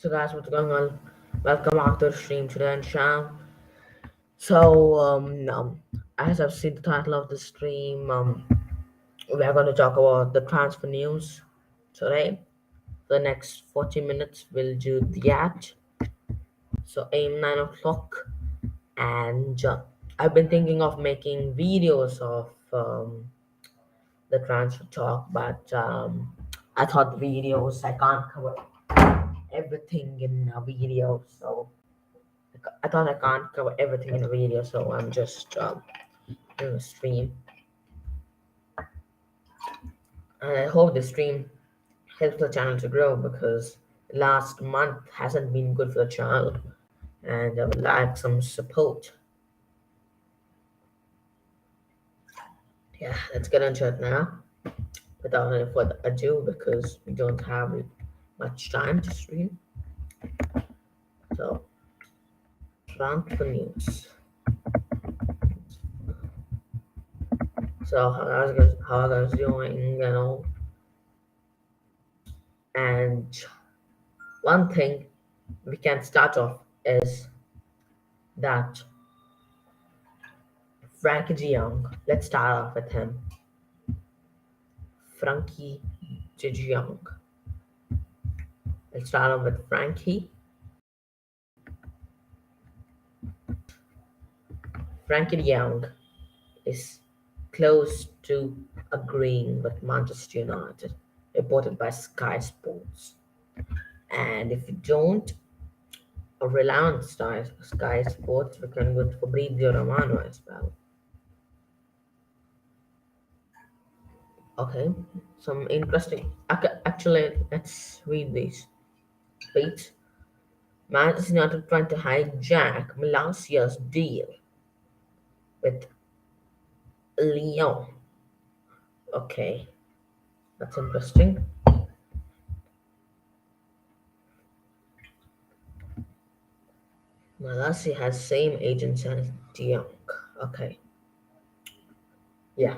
So guys, what's going on? Welcome back to the stream today and Sham. So as I've seen the title of the stream, we are going to talk about the transfer news today. For the next 40 minutes, we'll do that. So aim 9 o'clock, and I've been thinking of making videos of the transfer talk, but I thought videos I can't cover everything in a video, so I thought I can't cover everything in a video, so I'm just doing a stream. And I hope the stream helps the channel to grow because last month hasn't been good for the channel, and I would like some support. Yeah, let's get into it now without any further ado because we don't have much time to stream. So, transfer news. So, how are guys doing, and one thing we can start off is that Frankie De Jong. Let's start off with him. Frankie De Jong. Let's start off with Frankie. Frankie De Jong is close to agreeing with Manchester United, reported by Sky Sports. And if you don't rely on Sky Sports, we can go to Fabrizio Romano as well. Okay, some interesting. Actually, let's read these tweets. Manchester United trying to hijack Malaysia's deal with Lyon. Okay, that's interesting. Malaysia has same agents as De Jong. Okay, yeah.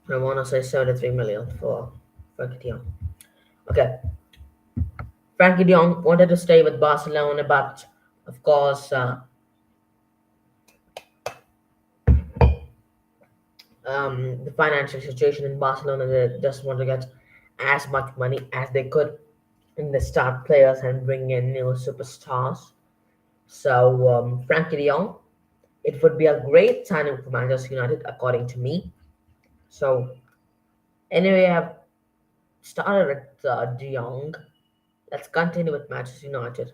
I want to say 73 million for Frankie De Jong. Okay, Frankie De Jong wanted to stay with Barcelona, but of course, the financial situation in Barcelona, they just want to get as much money as they could in the start players and bring in new superstars. So Frankie De Jong, it would be a great signing for Manchester United, according to me. So anyway, I've started with De Jong. Let's continue with Manchester United.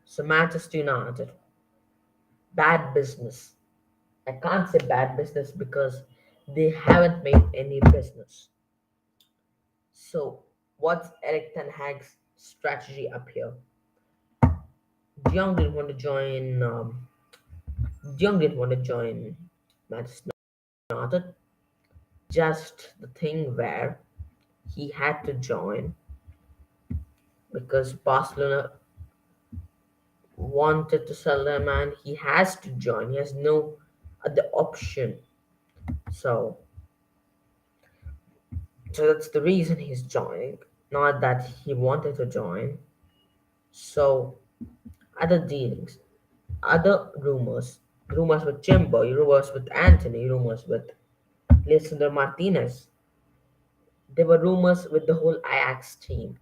So Manchester United, bad business. I can't say bad business because they haven't made any business. So what's Eric Ten Hag's strategy up here? De Jong didn't want to join. De Jong didn't want to join Manchester United. Just the thing where he had to join because Barcelona wanted to sell them and he has to join. He has no other option. So, so that's the reason he's joining. Not that he wanted to join. So, other dealings, other rumors with Jimbo, rumors with Anthony, rumors with Lisandro Martinez. There were rumors with the whole Ajax team.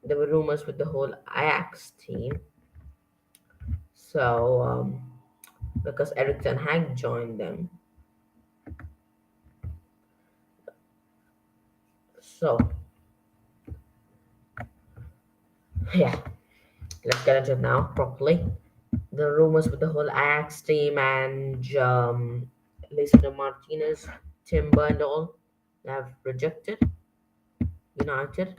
There were rumors with the whole Ajax team. So, because Eric Ten Hag joined them. So, yeah, let's get into it now properly. The rumors with the whole Ajax team and Lisandro Martinez, Timber, and all have rejected United.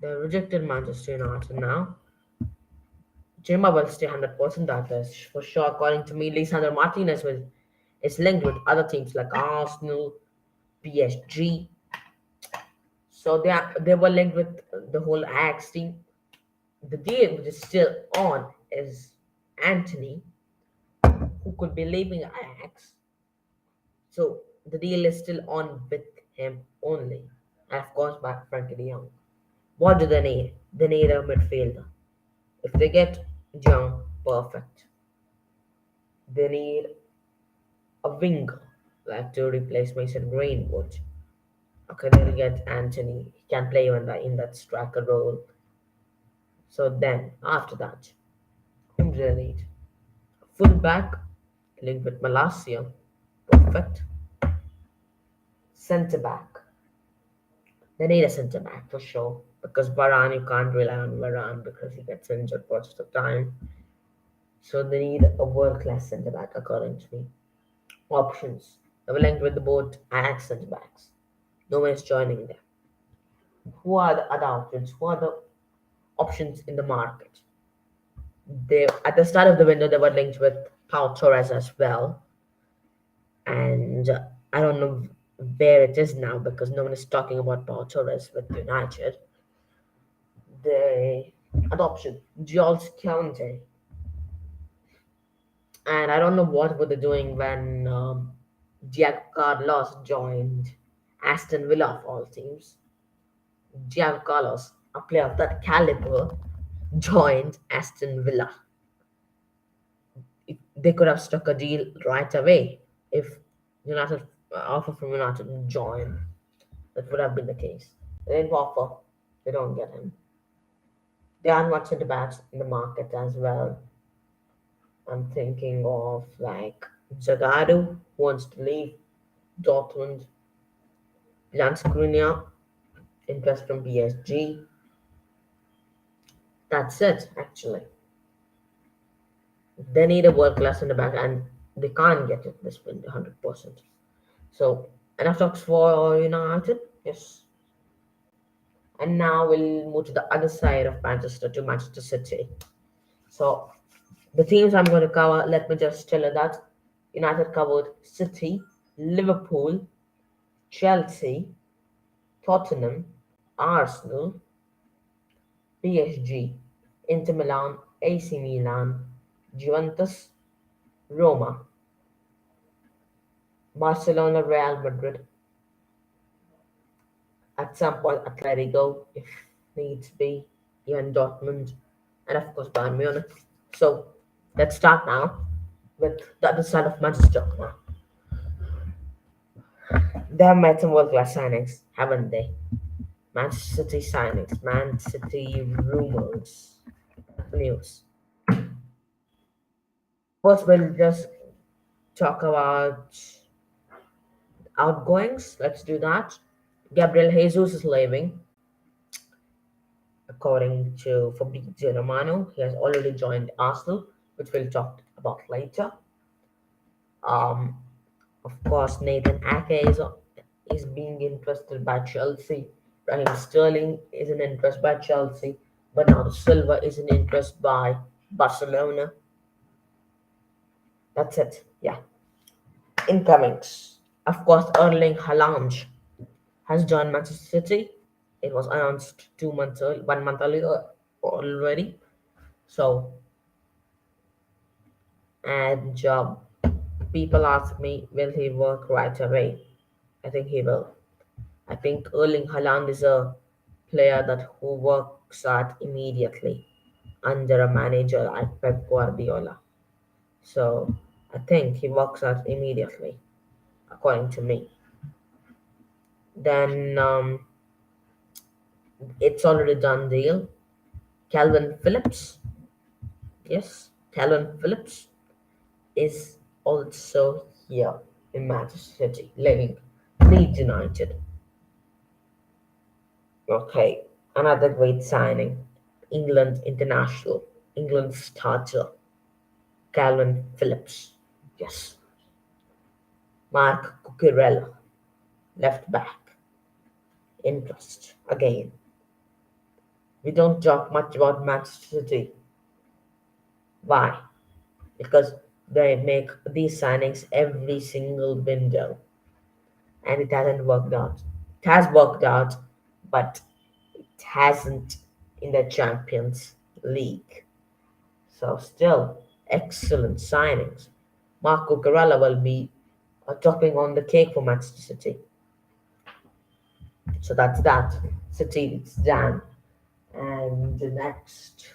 They rejected Manchester United now. Timber will stay 100%. That is for sure. According to me, Lisandro Martinez is linked with other teams like Arsenal, PSG. So they were linked with the whole Ajax team. The deal which is still on is Anthony, who could be leaving Ajax. So the deal is still on with him only. And of course, back Frankie de Jong. What do they need? They need a midfielder. If they get Jong, perfect. They need a winger, like to replace Mason Greenwood. Okay, they'll get Anthony. He can play in that striker role. So then, after that, whom do they need? Fullback, linked with Malacia. Perfect. Centre back. They need a centre back for sure. Because Varane, you can't rely on Varane because he gets injured most of the time. So they need a world class centre back, according to me. Options. They were linked with the both Ajax centre backs. No one is joining them. Who are the other options? Who are the options in the market? They at the start of the window they were linked with Pau Torres as well, and I don't know where it is now because no one is talking about Pau Torres with United. The adoption, Jules County, and I don't know what were they doing when Diego Carlos joined Aston Villa of all teams. Diego Carlos, a player of that caliber, joined Aston Villa. They could have struck a deal right away if United offer from United join. That would have been the case. They didn't offer. They don't get him. There are much centre backs in the market as well. I'm thinking of like Zagadou who wants to leave Dortmund, Lance Cunha, interest from PSG. That's it actually. They need a world class centre back and they can't get it this window 100%. So enough talks for United. Yes. And now we'll move to the other side of Manchester to Manchester City. So the teams I'm going to cover, let me just tell you that United covered City, Liverpool, Chelsea, Tottenham, Arsenal, PSG, Inter Milan, AC Milan, Juventus, Roma, Barcelona, Real Madrid, at some point Atletico, if needs be, even Dortmund, and of course Bayern Munich. So let's start now with the other side of Manchester. They have made some world class signings, haven't they? Manchester City signings, Man City rumors, news. First, we'll just talk about outgoings. Let's do that. Gabriel Jesus is leaving, according to Fabrizio Romano. He has already joined Arsenal, which we'll talk about later. Um, of course, Nathan Ake is being interested by Chelsea. Raheem Sterling is an interest by Chelsea. Bernardo Silva is an interest by Barcelona. That's it. Yeah. Incomings. Of course, Erling Haaland has joined Manchester City. It was announced 2 months early, 1 month earlier already. So, and people ask me, will he work right away? I think he will. I think Erling Haaland is a player that who works out immediately under a manager like Pep Guardiola. So I think he works out immediately, according to me. Then it's already done deal. Calvin Phillips, yes, Calvin Phillips is also here in Manchester City, leaving Leeds United. Okay, another great signing. England international, England starter, Calvin Phillips. Yes. Mark Cucurella, left back. Interest. Again. We don't talk much about Manchester City. Why? Because they make these signings every single window. And it hasn't worked out. It has worked out, but it hasn't in the Champions League. So still excellent signings. Marco Corella will be topping on the cake for Manchester City. So that's that. City, it's done. And the next,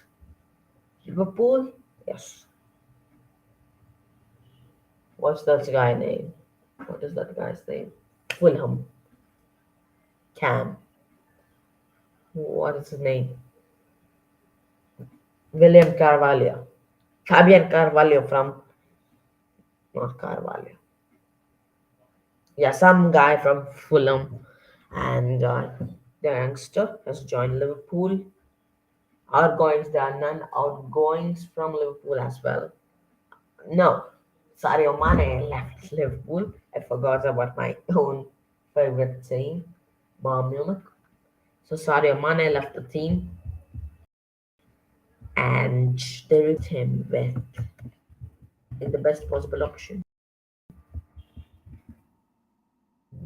Liverpool. Yes. What's that guy name? What is that guy's name? Fulham. Cam. What is his name? William Carvalho. Fabian Carvalho from, not Carvalho. Yeah, some guy from Fulham. And the youngster has joined Liverpool. Outgoings, there are none outgoings from Liverpool as well. No, Sadio Mane left Liverpool. I forgot about my own favorite team, Bayern Munich. So Sadio Mane left the team, and they replaced him with in the best possible option.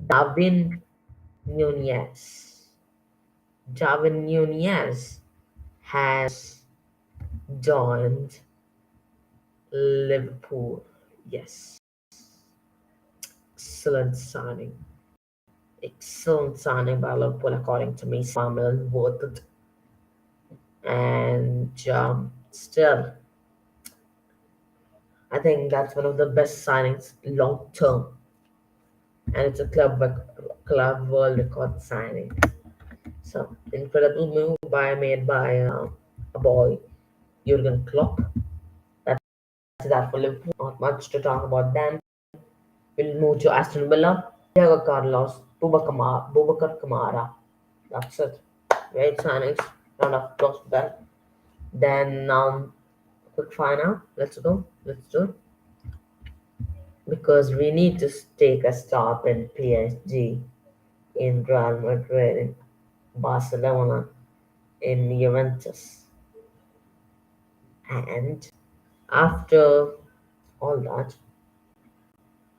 Darwin Nunez. Darwin Nunez has joined Liverpool. Yes, excellent signing. Excellent signing by Liverpool, according to me. 5 million worth it. And still, I think that's one of the best signings long term, and it's a club world record signing. So incredible move made by a boy Jurgen Klopp. That's that for Liverpool. Not much to talk about them. We'll move to Aston Villa. Diego Carlos, Boubacar Kamara. That's it. Great signings. Round of applause for that. Then quick final. Let's go. Let's do it. Because we need to take a stop in PSG, in Real Madrid, in Barcelona, in Juventus. And after all that,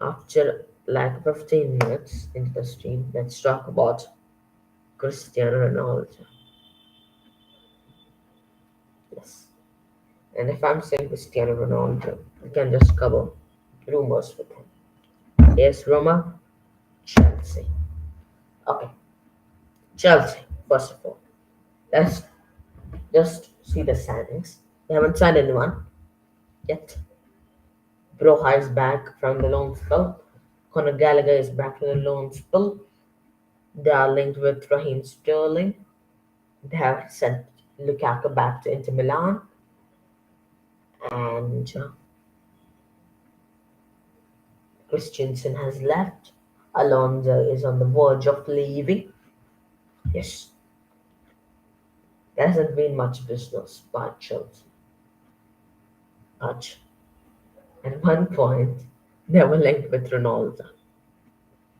after like 15 minutes into the stream, let's talk about Cristiano Ronaldo. Yes. And if I'm saying Cristiano Ronaldo, we can just cover rumors with him. Yes, Roma, Chelsea. Okay, Chelsea, first of all. Let's just see the signings. They haven't signed anyone yet. Broha is back from the loan spell. Conor Gallagher is back from the loan spell. They are linked with Raheem Sterling. They have sent Lukaku back to Inter Milan. And Christensen has left. Alonso is on the verge of leaving. Yes, there hasn't been much business by Chelsea. Much. At one point, they were linked with Ronaldo.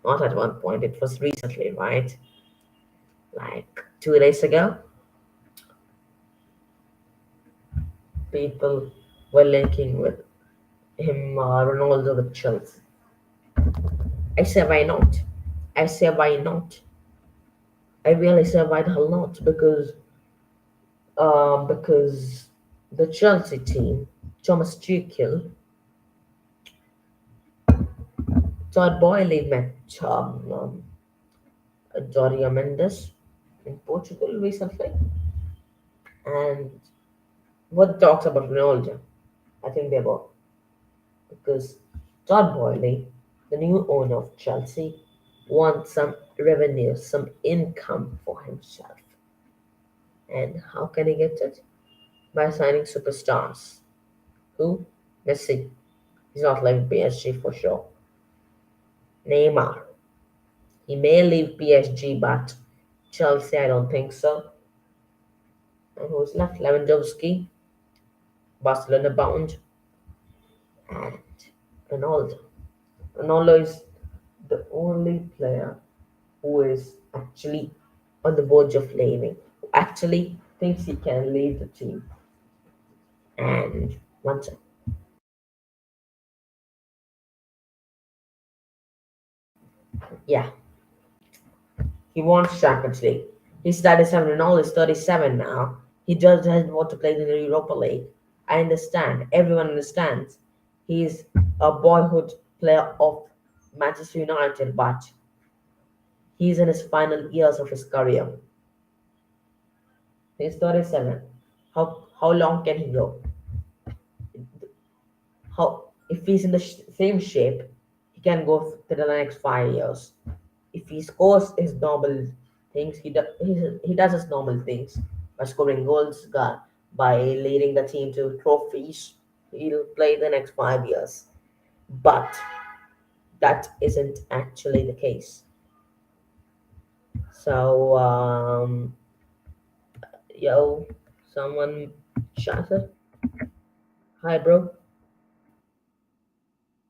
Not at one point, it was recently, right? Like 2 days ago, people were linking with him, Ronaldo with Chelsea. I say, why not? I say, why not? I really say, why the hell not? Because the Chelsea team, Thomas Tuchel, Todd Boehly met Doria Mendes in Portugal recently, and what talks about Ronaldo? I think they were because Todd Boehly, the new owner of Chelsea, wants some revenue, some income for himself. And how can he get it? By signing superstars. Who? Messi. He's not leaving PSG for sure. Neymar. He may leave PSG, but Chelsea, I don't think so. And who's left? Lewandowski, Barcelona bound, and Ronaldo. Ronaldo is the only player who is actually on the verge of leaving, who actually thinks he can leave the team. And one second. Yeah, he wants Champions League. He's 37 and all is 37 now. He just doesn't want to play in the Europa League. I understand. Everyone understands. He's a boyhood player of Manchester United, but he's in his final years of his career. He's 37. How long can he go? How if he's in the same shape, he can go to the next 5 years. If he scores his normal things, he does his normal things by scoring goals, by leading the team to trophies. He'll play the next 5 years, but that isn't actually the case. So, yo, someone chatted. Hi, bro.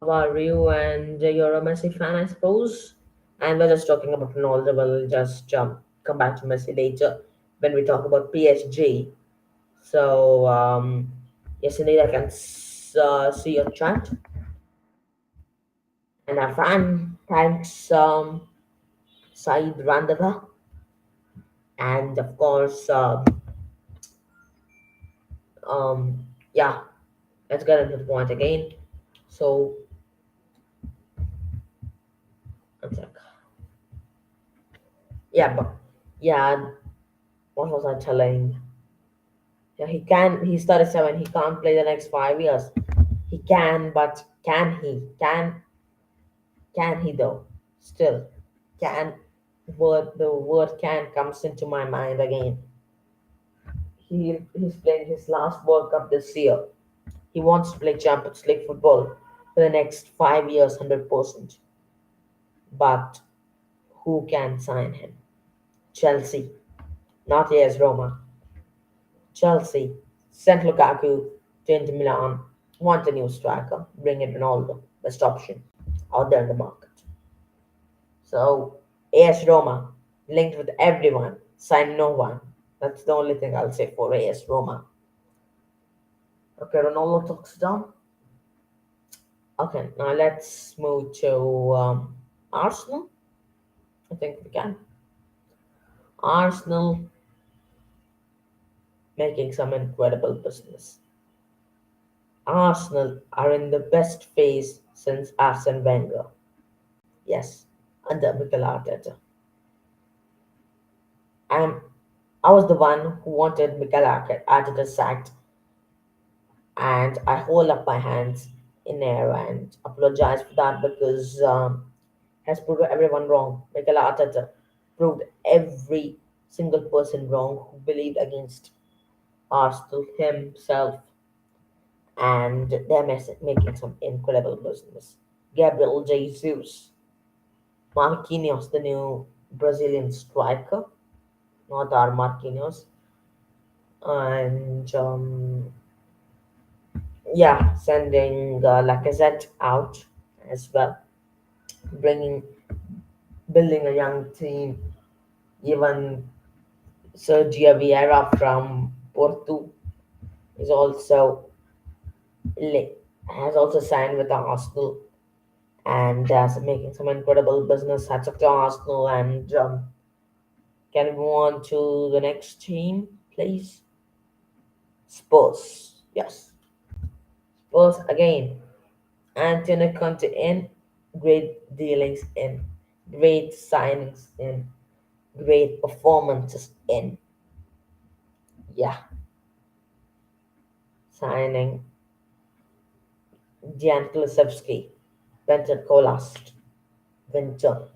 How are you? And you're a Messi fan, I suppose. And we're just talking about Ronaldo. We'll just come back to Messi later when we talk about PSG. So, yes, indeed, I can see your chat. And our fan, thanks, Saeed Randava. And of course, yeah, let's get into the point again. So, one sec. Yeah, but yeah, what was I telling? Yeah, he's 37. He can't play the next 5 years. He can, but can he? Can he though? Still, can the word can comes into my mind again. He's playing his last World Cup this year. He wants to play Champions League football for the next 5 years, 100%. But who can sign him? Chelsea, not AS Roma. Chelsea sent Lukaku to Inter Milan. Want a new striker? Bring in Ronaldo, best option out there in the market. So AS Roma linked with everyone, signed no one. That's the only thing I'll say for AS Roma. Okay, Ronaldo talks down. Okay, now let's move to Arsenal. I think we can. Arsenal making some incredible business. Arsenal are in the best phase since Arsene Wenger. Yes, under Mikel Arteta. I'm, I was the one who wanted Mikel Arteta sacked, and I hold up my hands in air and apologize for that because has proved everyone wrong. Mikel Arteta proved every single person wrong who believed against Arsenal himself, and they're making some incredible business. Gabriel Jesus, Marquinhos, the new Brazilian striker, not our Marquinhos, and yeah, sending Lacazette out as well, bringing building a young team. Even Sergio Vieira from Porto is also li- has also signed with Arsenal and making some incredible business. Hats off to Arsenal. And can we move on to the next team, please? Spurs. Yes, Spurs again. Antonio Conte in, great dealings in, great signings in, great performances in. Yeah, signing Jan Kulusevski, Vincent Kolast, Winter,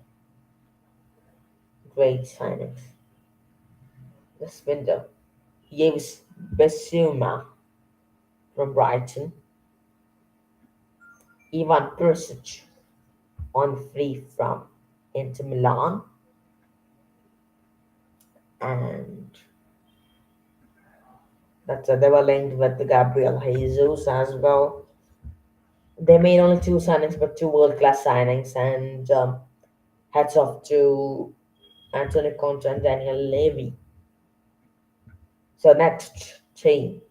great signings. This window, Yves Bissouma from Brighton, Ivan Perisic on free from Inter Milan, and they were linked with Gabriel Jesus as well. They made only two signings, but two world class signings, and hats off to Antonio Conte and Daniel Levy. So next team,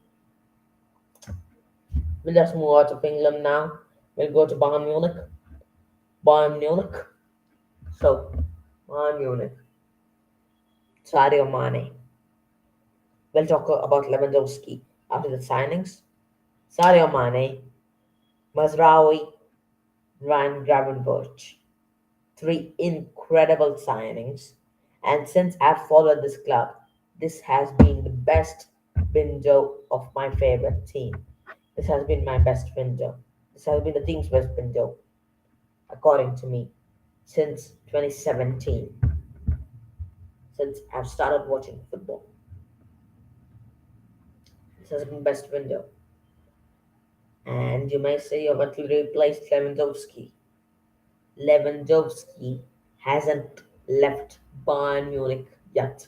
we'll just move out of England now. We'll go to Bayern Munich. Bayern Munich. So Bayern Munich. Sadio Mane. We'll talk about Lewandowski after the signings. Sadio Mane, Mazraoui, Ryan Gravenberch. three incredible signings. And since I've followed this club, this has been the best window of my favorite team. This has been my best window. This has been the team's best window, according to me, since 2017, since I've started watching football. This has been best window. And you may say you want to replace Lewandowski. Lewandowski hasn't left Bayern Munich yet.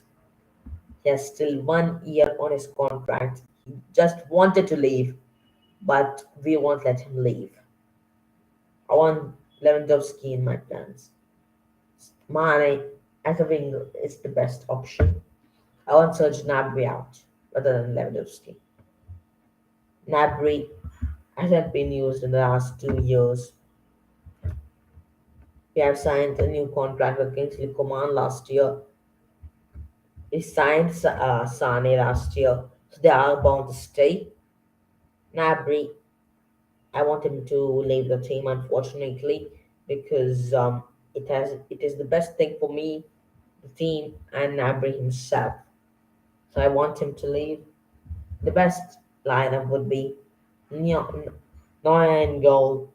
He has still 1 year on his contract. He just wanted to leave, but we won't let him leave. I want Lewandowski in my plans. Mane as a winger is the best option. I want Serge Gnabry out rather than Lewandowski. Gnabry hasn't been used in the last 2 years. We have signed a new contract with Kingsley Coman last year. We signed Sane last year, so they are bound to stay. Gnabry, I want him to leave the team, unfortunately, because it is the best thing for me, the team, and Gnabry himself. So I want him to leave. The best lineup would be Neuer in goal,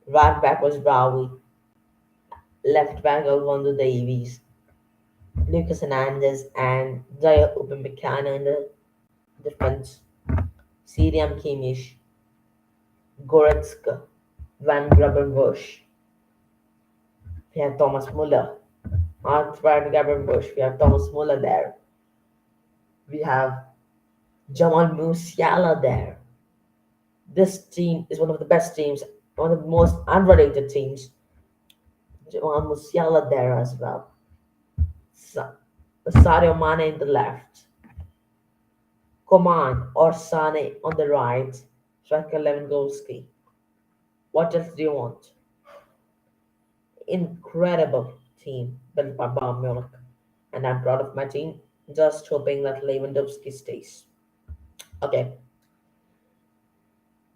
right back was Rawi, left back Alfonso Davies, Lucas Hernandez, and Daya Upamecano in the defense. Siriam Kimmich, Goretzka, Van Grabenbusch. We have Thomas Muller. Not Van Grabenbusch. We have Thomas Muller there. We have Jamal Musiala there. This team is one of the best teams, one of the most underrated teams. Jamal Musiala there as well. Sa- Sadio Mane in the left. Coman or Sane on the right. Striker Lewandowski. What else do you want? Incredible team built by Bayern Munich, and I'm proud of my team. Just hoping that Lewandowski stays. Okay,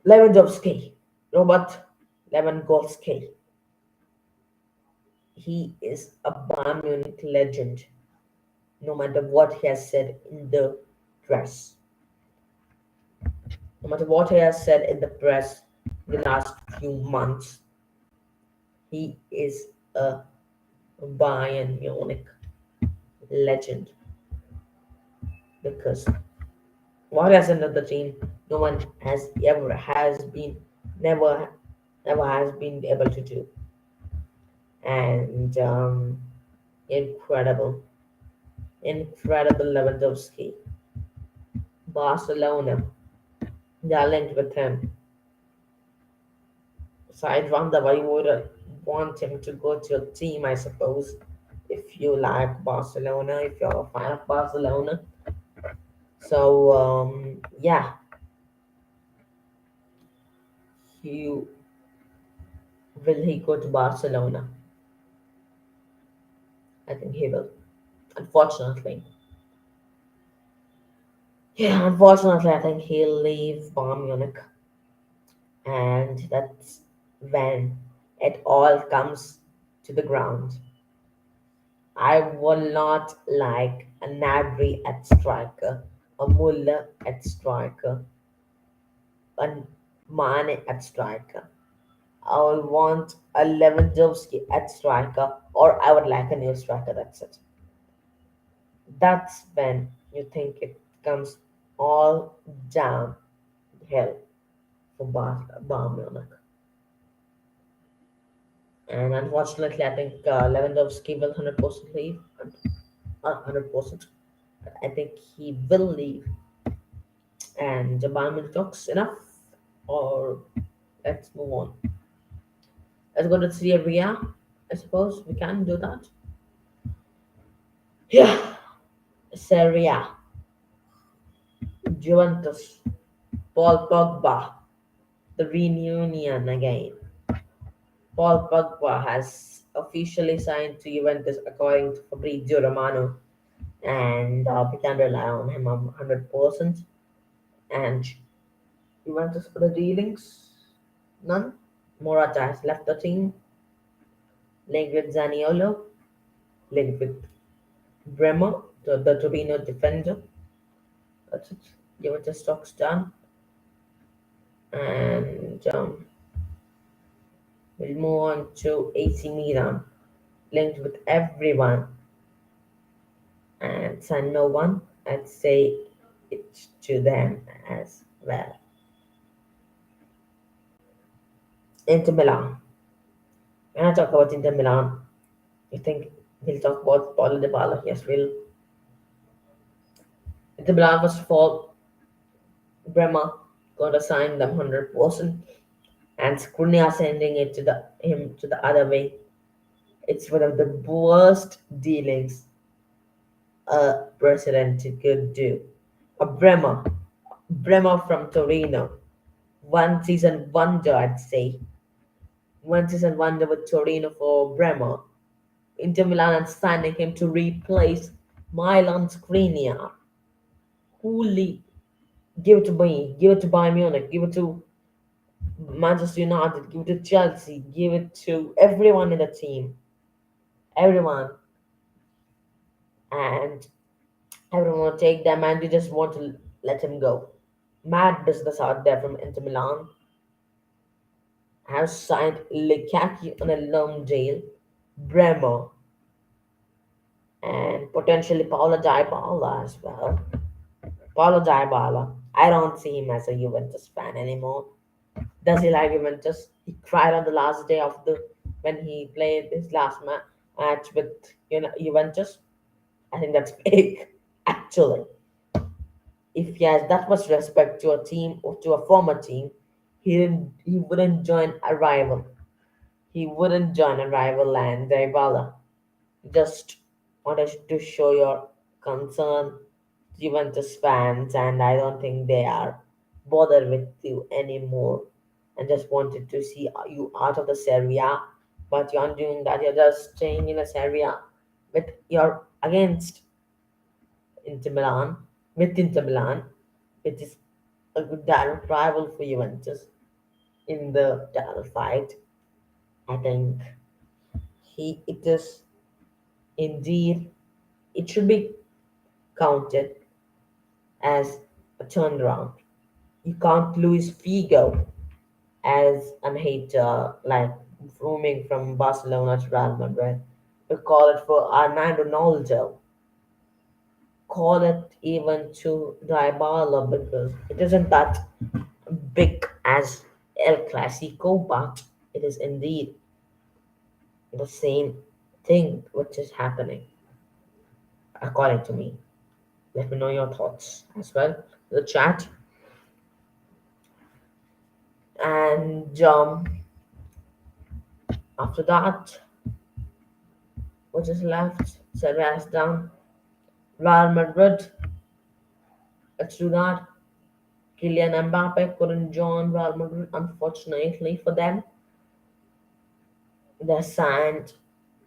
Lewandowski, Robert Lewandowski. He is a Bayern Munich legend. No matter what he has said in the press, no matter what he has said in the press the last few months, he is a Bayern Munich legend because what has another team no one has ever has been never never has been able to do. And incredible, incredible Lewandowski. Barcelona, they are linked with him. So I'd wonder why you would want him to go to your team, I suppose, if you like Barcelona, if you're a fan of Barcelona. So yeah, you will he go to Barcelona? I think he will. Unfortunately, yeah, unfortunately, I think he'll leave Bayern Munich, and that's when it all comes to the ground. I will not like a Nabry at striker, a Muller at striker, a Mane at striker. I will want a Lewandowski at striker, or I would like a new striker. That's it. That's when you think it comes all downhill for Bayern Munich. And unfortunately, I think Lewandowski will 100% leave. Not 100%. I think he will leave. And the Bayern Munich talks enough. Or let's move on. Let's go to Serie A. I suppose we can do that. Yeah. Serie A. Juventus. Paul Pogba. The reunion again. Paul Pogba has officially signed to Juventus according to Fabrizio Romano, and we can rely on him 100%. And Juventus for the dealings? None. Morata has left the team. linked with Zaniolo, linked with Bremer, the Torino defender. That's it. Juventus stock's done. And we'll move on to AC Milan, linked with everyone and sign no one and say it to them as well. Inter Milan. When I talk about Inter Milan, you think we'll talk about Paulo Dybala? Yes, we'll. Inter Milan, first of all, Bremer gonna sign them 100%, and Skriniar sending it to the him to the other way. It's one of the worst dealings a president could do. A Bremer from Torino, one season wonder, I'd say. One season wonder with Torino for Bremer. Inter Milan and signing him to replace Milan Skriniar. Coolly, give it to me, give it to Bayern Munich, give it to Manchester United, give it to Chelsea, give it to everyone in the team, everyone, and everyone will take them, and you just want to let him go. Mad business out there from Inter Milan has signed Lukaku on a loan deal, Bremer, and potentially Paulo Dybala as well. Paulo Dybala, I don't see him as a Juventus fan anymore. Does he like Juventus? He cried on the last day of the when he played his last match with Juventus. I think that's fake, actually. If he has that much respect to a team or to a former team, he wouldn't join a rival. He wouldn't join a rival and Dybala. Just wanted to show your concern, Juventus fans, and I don't think they are bothered with you anymore. And just wanted to see you out of the Serie A, but you're not doing that. You're just staying in the Serie A with you're against Inter Milan, with Inter Milan, which is a good direct rival for Juventus in the title fight. I think it is indeed it should be counted as a turnaround. You can't lose Figo as an hater, like roaming from Barcelona to Real Madrid. We call it for Armando Ronaldo. Call it even to Dybala because it isn't that big as El Clasico, but it is indeed the same thing which is happening, according to me. Let me know your thoughts as well in the chat. And after that, what is left? Serie down. Real Madrid. Let's do that. Kylian Mbappe couldn't join Real Madrid, unfortunately for them. They signed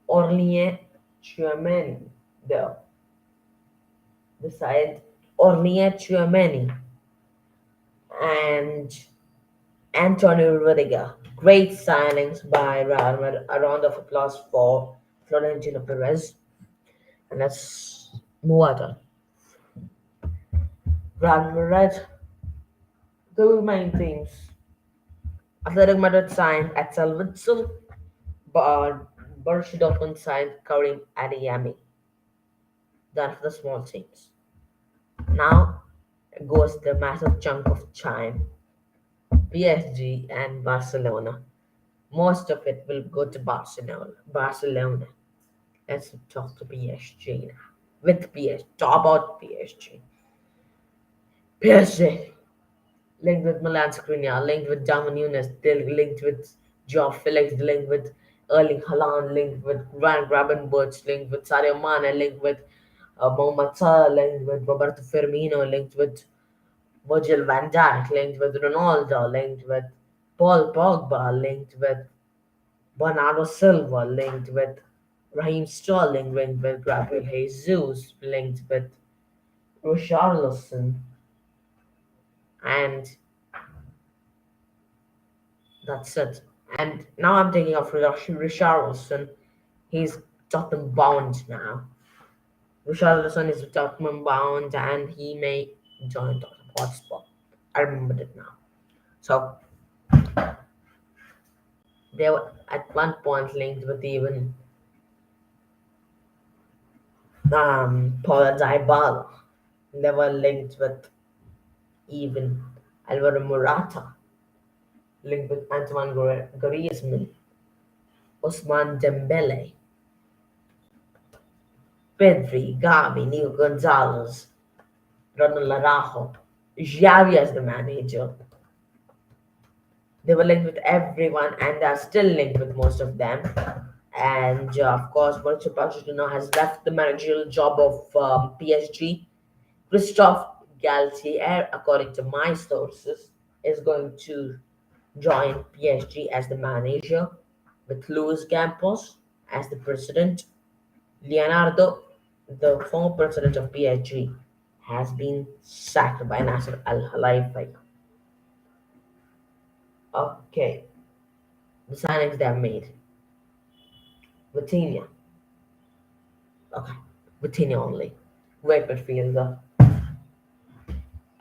Orlien Tchouameni, though. They signed Orlien Tchouameni and Antonio Rudiger. Great signings by Real Madrid. A round of applause for Florentino Perez. And let's move on. Real Madrid, the main teams. Athletic Madrid signed Axel Witsel, but Borussia Dortmund signed Karim Adeyemi. That's the small teams. Now goes the massive chunk of time. PSG and Barcelona. Most of it will go to Barcelona. Barcelona. Let's talk to PSG now. With PSG. Talk about PSG. PSG. Linked with Milan Skriniar, linked with Darwin Nunes, they're linked with Joao Felix, linked with Erling Haaland, linked with Ryan Gravenberch, linked with Sadio Mane, linked with Mohamed Salah, linked with Roberto Firmino, linked with Virgil van Dijk, linked with Ronaldo, linked with Paul Pogba, linked with Bernardo Silva, linked with Raheem Sterling, linked with Gabriel Jesus, linked with Richarlison, and that's it. And now I'm thinking of Richarlison. He's Tottenham bound now. Richarlison is Tottenham bound, and he may join Tottenham Hotspur. I remembered it now. So they were at one point linked with even Paula Dybala. They were linked with even Alvaro Morata, linked with Antoine Griezmann, Osman Dembele, Pedri, Gavi, Nico Gonzalez, Ronald Araujo, Xavi as the manager. They were linked with everyone and are still linked with most of them. And of course, Mauricio Pochettino has left the managerial job of PSG. Christophe Galtier, according to my sources, is going to join PSG as the manager, with Luis Campos as the president. Leonardo, the former president of PSG, has been sacked by Nasser Al Khelaifi. Okay, the signings they have made. Vitinha. Okay, Vitinha only. Great midfielder.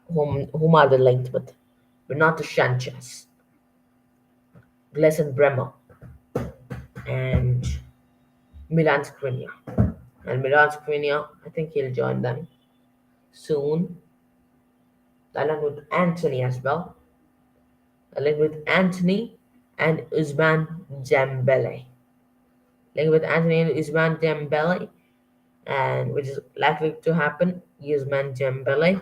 Whom are they linked with? Renato Sanchez, Gleison Bremer, and Milan Skriniar. And Milan Skriniar, I think he'll join them soon. Along with Anthony as well. Along with Anthony and Usman Dembele. Along with Anthony and Usman Dembele, and which is likely to happen. Usman Dembele,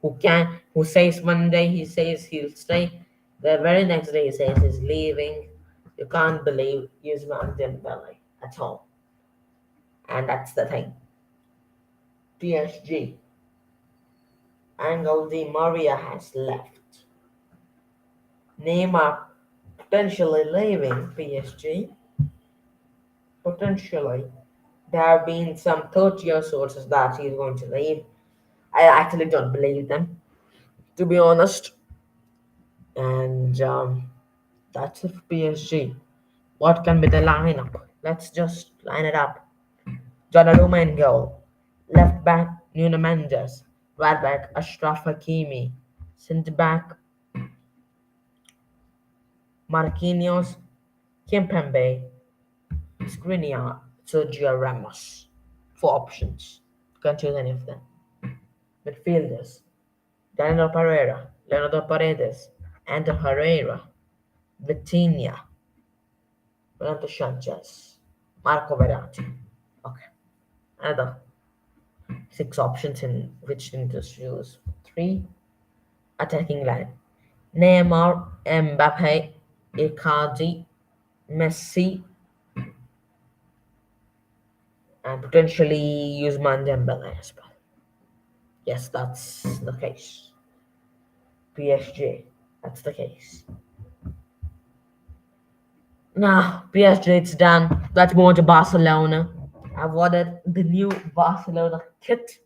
who says one day he says he'll stay, the very next day he says he's leaving. You can't believe Usman Dembele at all, and that's the thing. PSG, Angel Di Maria has left. Neymar potentially leaving PSG. Potentially, there have been some third-year sources that he's going to leave. I actually don't believe them, to be honest. And that's it for PSG. What can be the lineup? Let's just line it up. Donnarumma in goal. Left back, Nuno Mendes. Right back, Ashraf Hakimi. Centre back, Marquinhos, Kimpembe, Skriniar, Sergio Ramos. Four options. You can choose any of them. Midfielders, Danilo Pereira, Leonardo Paredes, Ander Herrera, Vitinha, Renato Sanchez, Marco Verratti. Okay, another six options in which you need to choose. Three, attacking line. Neymar, Mbappe, Icardi, Messi, and potentially Usman Dembele as well. Yes, that's the case. PSG, that's the case. Now, PSG, it's done. Let's move on to Barcelona. I've ordered the new Barcelona kit.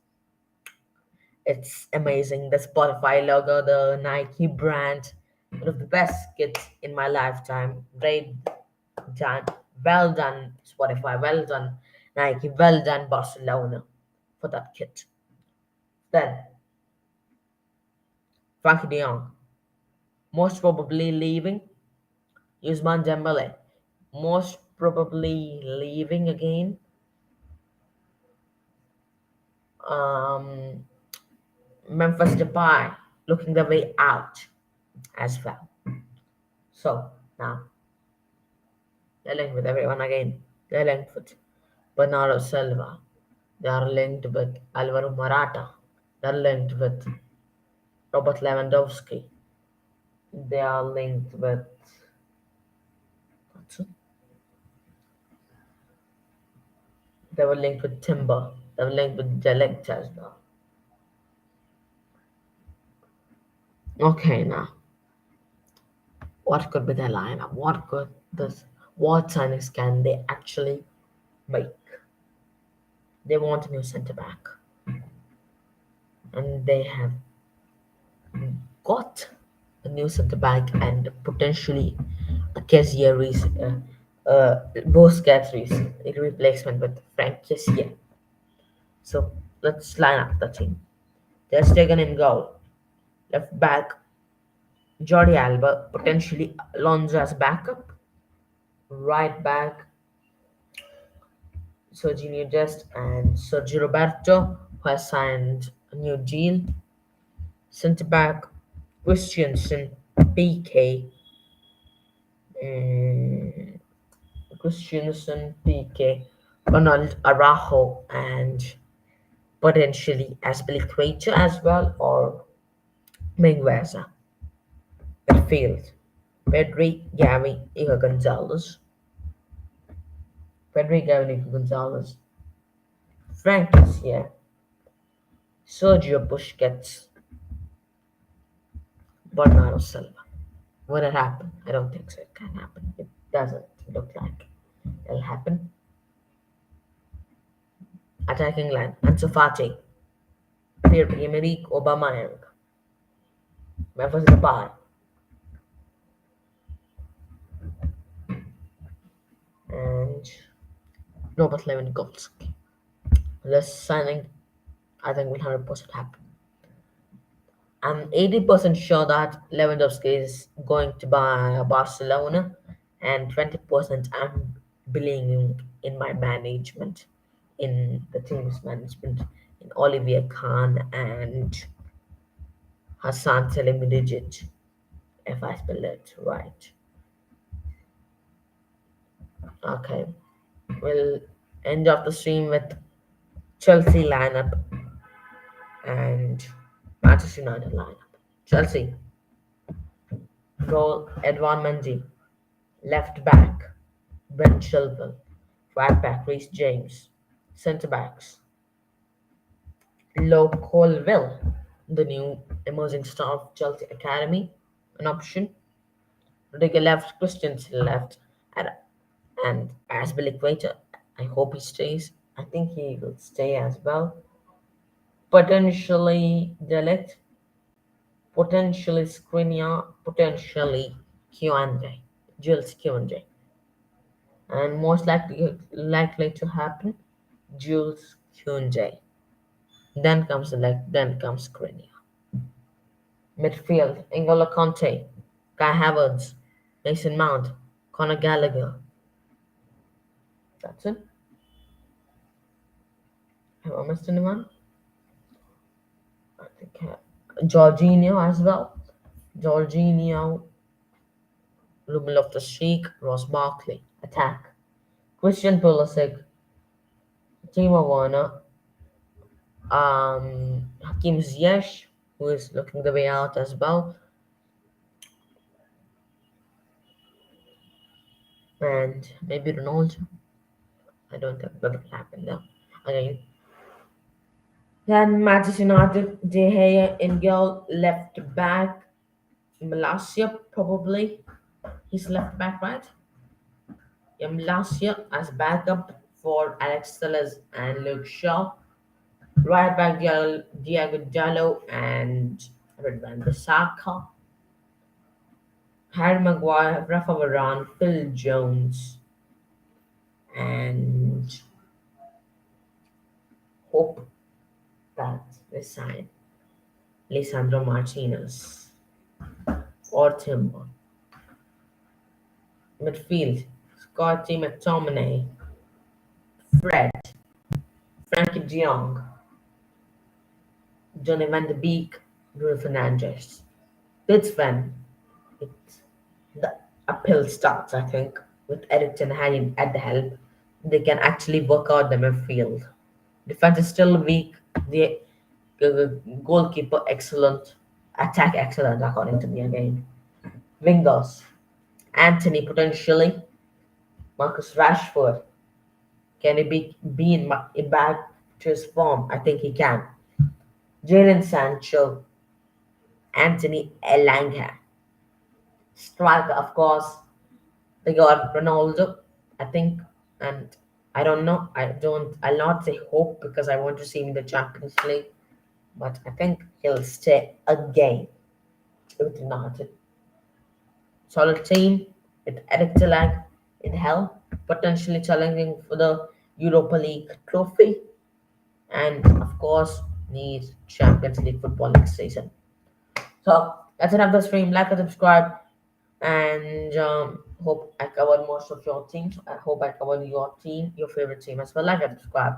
It's amazing. The Spotify logo, the Nike brand, one of the best kits in my lifetime. Great done. Well done, Spotify. Well done, Nike. Well done, Barcelona, for that kit. Then, Frankie de Jong, most probably leaving. Usman Dembele, most probably leaving again. Um, Memphis Depay looking the way out as well. So now they're linked with everyone again. They're linked with Bernardo Silva. They are linked with Alvaro Morata. They're linked with Robert Lewandowski. They are linked with they were linked with Timber. They were linked with Delict as well. Okay, now what could be their lineup? What signings can they actually make? They want a new centre back, and they have got a new centre back and potentially a Kessie Busquets replacement with Frank Kessie. So let's line up the team. Ter Stegen in goal. Left back, Jordi Alba, potentially Alonso as backup. Right back, Serginho Dest and Sergio Roberto, who has signed a new deal. Centre back, Christiansen, PK, mm, Christiansen, PK, Ronald Araujo, and potentially Aspilicueta as well, or Mingueza. Midfield, Pedri, Gavi, Iker Gonzalez. Pedri, Gavi, Iker Gonzalez. Frank is here. Sergio Busquets, Bernardo Silva. Will it happen? I don't think so. It can happen. It doesn't look like it'll happen. Attacking line, Ansu Fati, Pierre-Emerick Aubameyang, Memphis Depay, and Robert Lewandowski. This signing, I think, will 100% happen. I'm 80% sure that Lewandowski is going to buy Barcelona, and 20% I'm believing in my management, in the team's management, in Olivier Kahn and Hassan Salihamidzic, if I spell it right. Okay, we'll end off the stream with Chelsea lineup and Manchester United lineup. Chelsea, goal Edouard Mendy, left back Ben Chilwell, right back Reece James, centre backs Lo Colville, the new emerging star of Chelsea Academy, an option. Rudiger left, Christensen left, and, and Azpilicueta. I hope he stays. I think he will stay as well. Potentially Delict, potentially Skriniar, potentially Q&J, Jules Q&J. And most likely to happen, Jules Q&J. Then comes Skriniar. Midfield, N'Golo Conte, Kai Havertz, Mason Mount, Conor Gallagher. That's it. Have I missed anyone? I think Jorginho as well. Jorginho, Ruben Loftus-Cheek, Ross Barkley. Attack. Christian Pulisic, Timo Werner, Hakim Ziyech, who is looking the way out as well, and maybe Ronaldo. I don't think that will happen though. Again, then Manchester United, De Gea in goal, left back, Malacia probably. He's left back, right? Yeah, Malacia as backup for Alex Telles and Luke Shaw. Right back, Diego Dallo and Redvan Bissaka. Harry Maguire, Rafa Varane, Phil Jones, and hope that they sign Lisandro Martinez or Timber. Midfield, Scotty McTominay, Fred, Frankie de Jong, Johnny van de Beek, Bruno Fernandes. That's when the uphill starts, I think, with Eric Ten Hag at the helm. They can actually work out the midfield. Defense is still weak. The goalkeeper excellent. Attack excellent, according to me again. Wingers. Anthony potentially. Marcus Rashford. Can he be back to his form? I think he can. Jadon Sancho. Anthony Elanga. Striker, of course. They got Ronaldo, I think, and I don't know. I'll not say hope because I want to see him in the Champions League, but I think he'll stay again with United. Solid team with Eric Telag in hell. potentially challenging for the Europa League trophy, and of course needs Champions League football next season. So that's enough of the stream. Like and subscribe, and hope I covered most of your teams. I hope I covered your team, your favorite team as well. Like and subscribe.